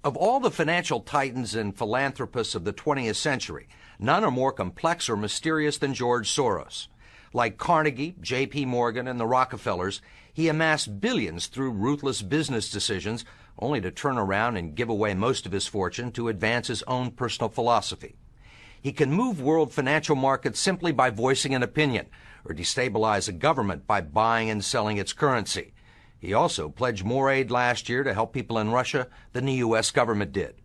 Of all the financial titans and philanthropists of the 20th century, none are more complex or mysterious than George Soros. Like Carnegie, J.P. Morgan, and the Rockefellers, he amassed billions through ruthless business decisions, only to turn around and give away most of his fortune to advance his own personal philosophy. He can move world financial markets simply by voicing an opinion, or destabilize a government by buying and selling its currency. He also pledged more aid last year to help people in Russia than the U.S. government did.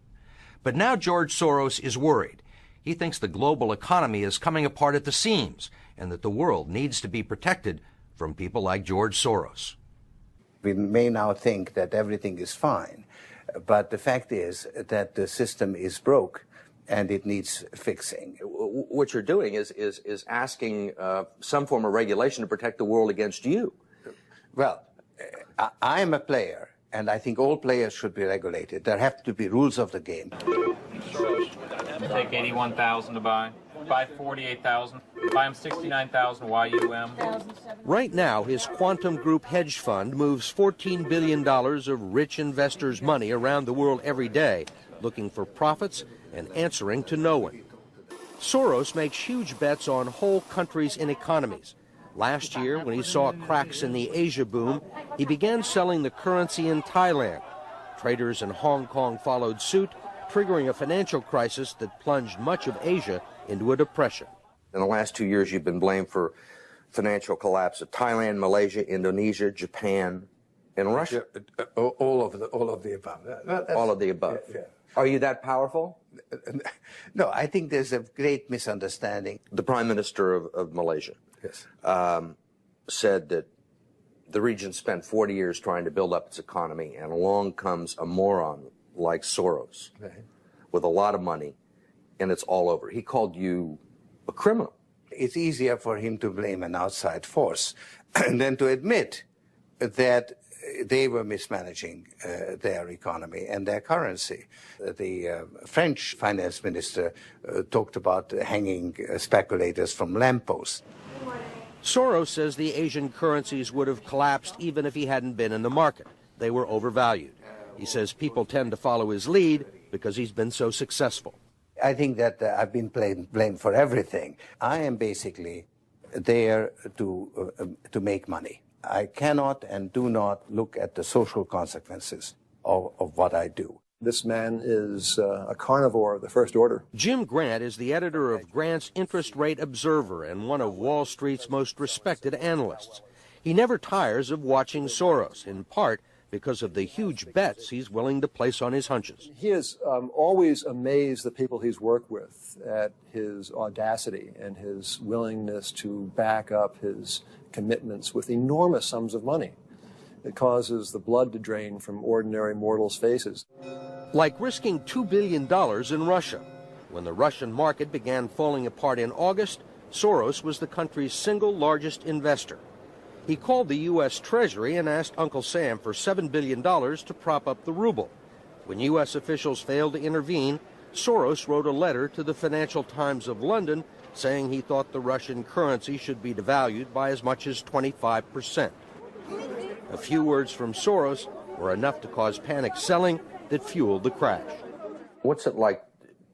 But now George Soros is worried. He thinks the global economy is coming apart at the seams and that the world needs to be protected from people like George Soros. We may now think that everything is fine, but the fact is that the system is broke and it needs fixing. What you're doing is asking some form of regulation to protect the world against you. Well, I am a player, and I think all players should be regulated. There have to be rules of the game. Take 81,000 to buy. Buy 48,000. Buy him 69,000 YUM. Right now, his Quantum Group hedge fund moves $14 billion of rich investors' money around the world every day, looking for profits and answering to no one. Soros makes huge bets on whole countries and economies. Last year, when he saw cracks in the Asia boom, he began selling the currency in Thailand. Traders in Hong Kong followed suit, triggering a financial crisis that plunged much of Asia into a depression. In the last 2 years, you've been blamed for financial collapse of Thailand, Malaysia, Indonesia, Japan, and Russia. All of the above. All of the above. Yeah. Are you that powerful? No, I think there's a great misunderstanding. The Prime Minister of Malaysia said that the region spent 40 years trying to build up its economy, and along comes a moron like Soros with a lot of money, and it's all over. He called you a criminal. It's easier for him to blame an outside force than to admit that they were mismanaging their economy and their currency. The French finance minister talked about hanging speculators from lampposts. Soros says the Asian currencies would have collapsed even if he hadn't been in the market. They were overvalued. He says people tend to follow his lead because he's been so successful. I think that I've been blamed for everything. I am basically there to make money. I cannot and do not look at the social consequences of what I do. This man is a carnivore of the first order. Jim Grant is the editor of Grant's Interest Rate Observer and one of Wall Street's most respected analysts. He never tires of watching Soros, in part because of the huge bets he's willing to place on his hunches. He has always amazed the people he's worked with at his audacity and his willingness to back up his commitments with enormous sums of money. It causes the blood to drain from ordinary mortals' faces. Like risking $2 billion in Russia. When the Russian market began falling apart in August, Soros was the country's single largest investor. He called the U.S. Treasury and asked Uncle Sam for $7 billion to prop up the ruble. When U.S. officials failed to intervene, Soros wrote a letter to the Financial Times of London saying he thought the Russian currency should be devalued by as much as 25%. A few words from Soros were enough to cause panic selling that fueled the crash. What's it like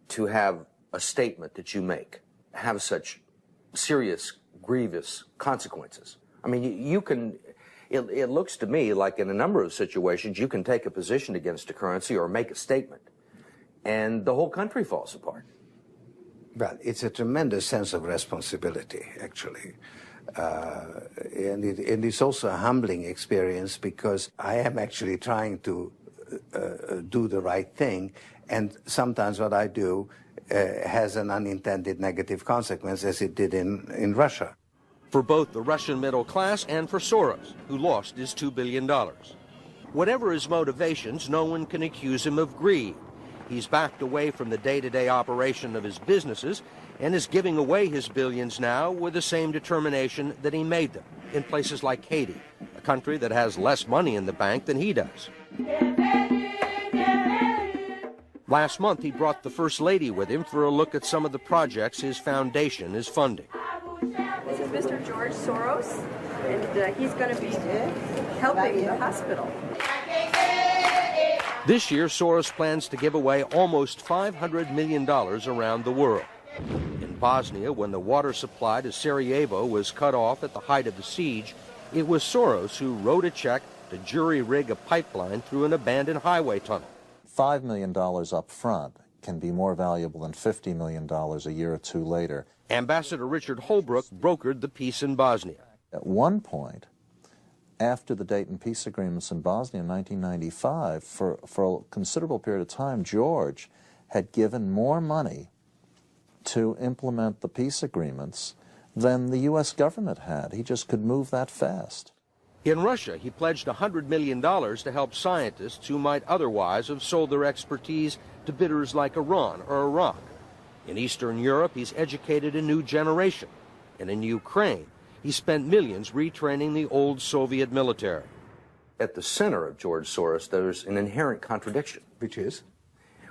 to have a statement that you make have such serious, grievous consequences? I mean, you can, it looks to me like in a number of situations you can take a position against a currency or make a statement, and the whole country falls apart. Well, it's a tremendous sense of responsibility, actually. And it's also a humbling experience because I am actually trying to do the right thing, and sometimes what I do has an unintended negative consequence, as it did in Russia. For both the Russian middle class and for Soros, who lost his $2 billion. Whatever his motivations, no one can accuse him of greed. He's backed away from the day-to-day operation of his businesses and is giving away his billions now with the same determination that he made them in places like Haiti, a country that has less money in the bank than he does. Last month, he brought the First Lady with him for a look at some of the projects his foundation is funding. This is Mr. George Soros, and he's going to be helping the hospital. This year, Soros plans to give away almost $500 million around the world. In Bosnia, when the water supply to Sarajevo was cut off at the height of the siege, it was Soros who wrote a check to jury-rig a pipeline through an abandoned highway tunnel. $5 million up front can be more valuable than $50 million a year or two later. Ambassador Richard Holbrooke brokered the peace in Bosnia. At one point, after the Dayton peace agreements in Bosnia in 1995, for a considerable period of time, George had given more money to implement the peace agreements than the U.S. government had. He just could move that fast. In Russia, he pledged $100 million to help scientists who might otherwise have sold their expertise to bidders like Iran or Iraq. In Eastern Europe, he's educated a new generation. And in Ukraine, he spent millions retraining the old Soviet military. At the center of George Soros, there's an inherent contradiction. Which is?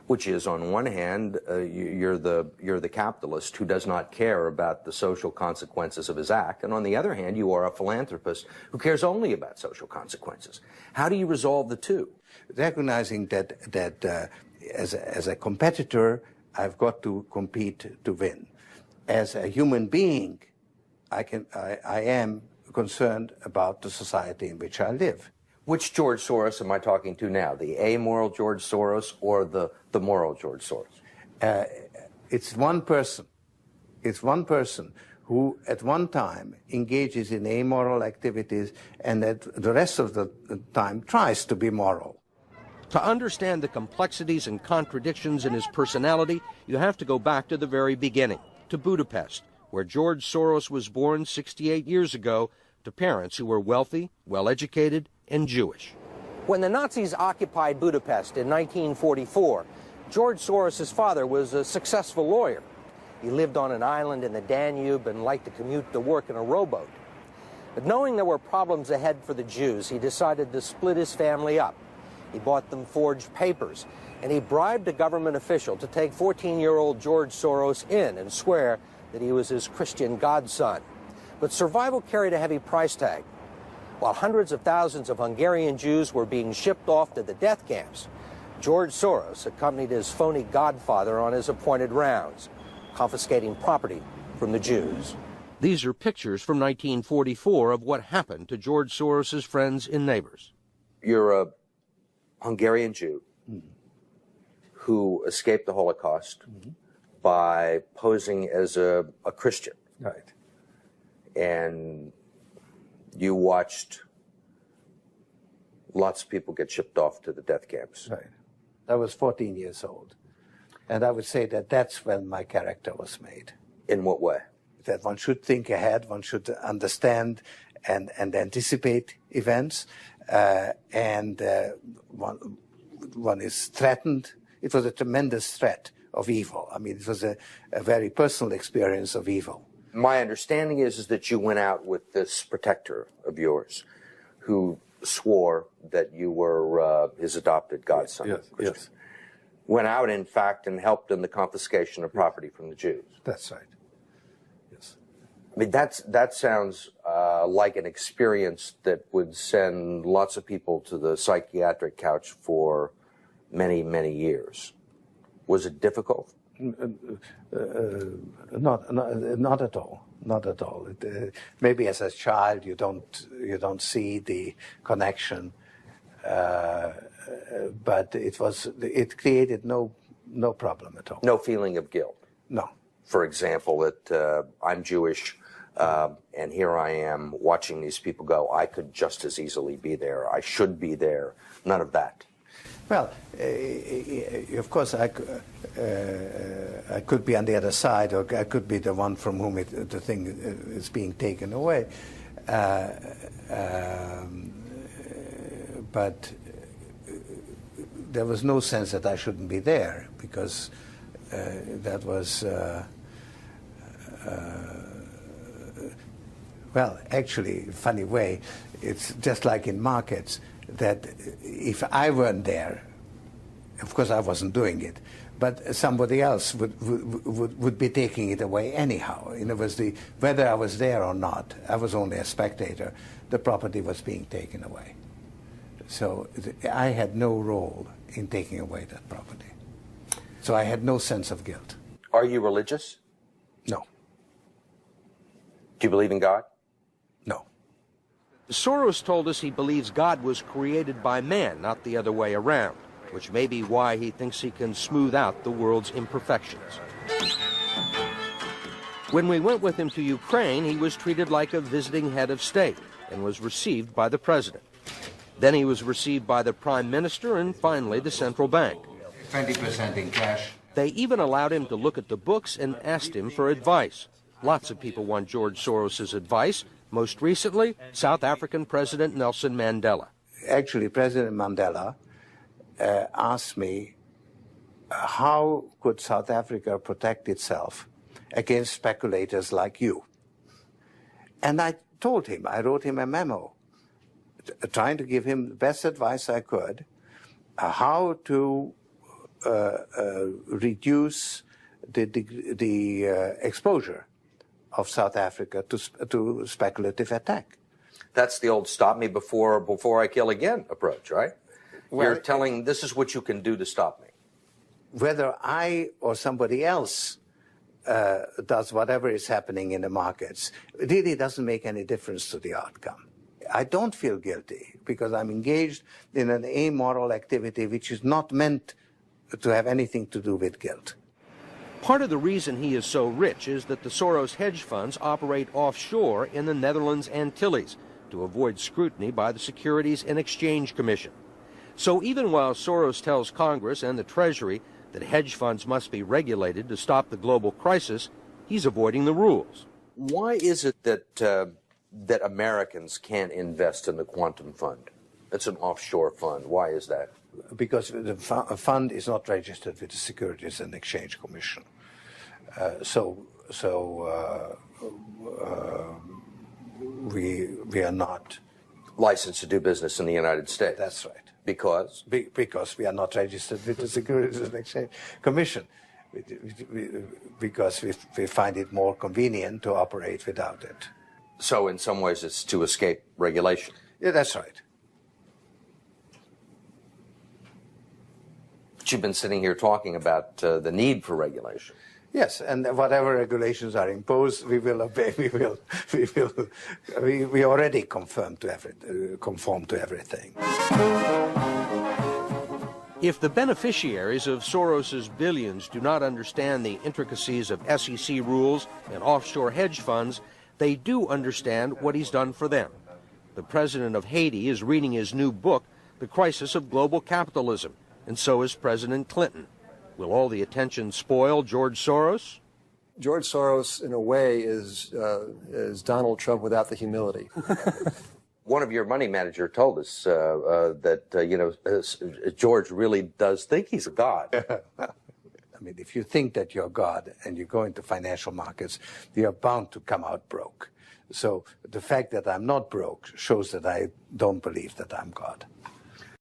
Which is, on one hand, you're the capitalist who does not care about the social consequences of his act, and on the other hand, you are a philanthropist who cares only about social consequences. How do you resolve the two? Recognizing that as a competitor, I've got to compete to win. As a human being, I am concerned about the society in which I live. Which George Soros am I talking to now? The amoral George Soros or the moral George Soros? It's one person. It's one person who at one time engages in amoral activities and at the rest of the time tries to be moral. To understand the complexities and contradictions in his personality, you have to go back to the very beginning, to Budapest, where George Soros was born 68 years ago to parents who were wealthy, well-educated, and Jewish. When the Nazis occupied Budapest in 1944, George Soros' father was a successful lawyer. He lived on an island in the Danube and liked to commute to work in a rowboat. But knowing there were problems ahead for the Jews, he decided to split his family up. He bought them forged papers, and he bribed a government official to take 14-year-old George Soros in and swear that he was his Christian godson. But survival carried a heavy price tag. While hundreds of thousands of Hungarian Jews were being shipped off to the death camps, George Soros accompanied his phony godfather on his appointed rounds, confiscating property from the Jews. These are pictures from 1944 of what happened to George Soros's friends and neighbors. You're a Hungarian Jew who escaped the Holocaust by posing as a Christian. Right. And you watched lots of people get shipped off to the death camps. Right. I was 14 years old. And I would say that that's when my character was made. In what way? That one should think ahead, one should understand and anticipate events, and one is threatened. It was a tremendous threat of evil. I mean, it was a very personal experience of evil. My understanding is that you went out with this protector of yours who swore that you were his adopted godson. Yes, yes. Went out, in fact, and helped in the confiscation of property from the Jews. That's right. Yes. I mean, that sounds like an experience that would send lots of people to the psychiatric couch for many, many years. Was it difficult? Not at all. Not at all. Maybe as a child you don't see the connection, but it created no problem at all. No feeling of guilt. No. For example, that I'm Jewish, and here I am watching these people go. I could just as easily be there. I should be there. None of that. Well, of course, I could be on the other side, or I could be the one from whom the thing is being taken away. But there was no sense that I shouldn't be there, because that was, well, actually, funny way, it's just like in markets, that if I weren't there, of course I wasn't doing it, but somebody else would be taking it away anyhow. In other words, whether I was there or not, I was only a spectator, the property was being taken away. So I had no role in taking away that property. So I had no sense of guilt. Are you religious? No. Do you believe in God? No. Soros told us he believes God was created by man, not the other way around, which may be why he thinks he can smooth out the world's imperfections. When we went with him to Ukraine, he was treated like a visiting head of state and was received by the president. Then he was received by the prime minister and finally the central bank. 20% in cash. They even allowed him to look at the books and asked him for advice. Lots of people want George Soros' advice. Most recently, South African President Nelson Mandela. Actually, President Mandela asked me, how could South Africa protect itself against speculators like you? And I told him, I wrote him a memo, trying to give him the best advice I could, how to reduce the exposure of South Africa to speculative attack. That's the old stop me before I kill again approach, right? Well, you're telling this is what you can do to stop me. Whether I or somebody else does whatever is happening in the markets, it really doesn't make any difference to the outcome. I don't feel guilty because I'm engaged in an amoral activity which is not meant to have anything to do with guilt. Part of the reason he is so rich is that the Soros hedge funds operate offshore in the Netherlands Antilles to avoid scrutiny by the Securities and Exchange Commission. So even while Soros tells Congress and the Treasury that hedge funds must be regulated to stop the global crisis, he's avoiding the rules. Why is it that Americans can't invest in the quantum fund? It's an offshore fund. Why is that? Because the fund is not registered with the Securities and Exchange Commission. We are not licensed to do business in the United States. That's right. Because? Because we are not registered with the Securities and Exchange Commission. Because we find it more convenient to operate without it. So in some ways it's to escape regulation. Yeah, that's right. But you've been sitting here talking about the need for regulation. Yes, and whatever regulations are imposed, we will obey. We already conform to everything. If the beneficiaries of Soros's billions do not understand the intricacies of SEC rules and offshore hedge funds, they do understand what he's done for them. The president of Haiti is reading his new book, The Crisis of Global Capitalism, and so is President Clinton. Will all the attention spoil George Soros? George Soros, in a way, is Donald Trump without the humility. One of your money manager told us that George really does think he's a god. I mean, if you think that you're God and you go into financial markets, you're bound to come out broke. So the fact that I'm not broke shows that I don't believe that I'm God.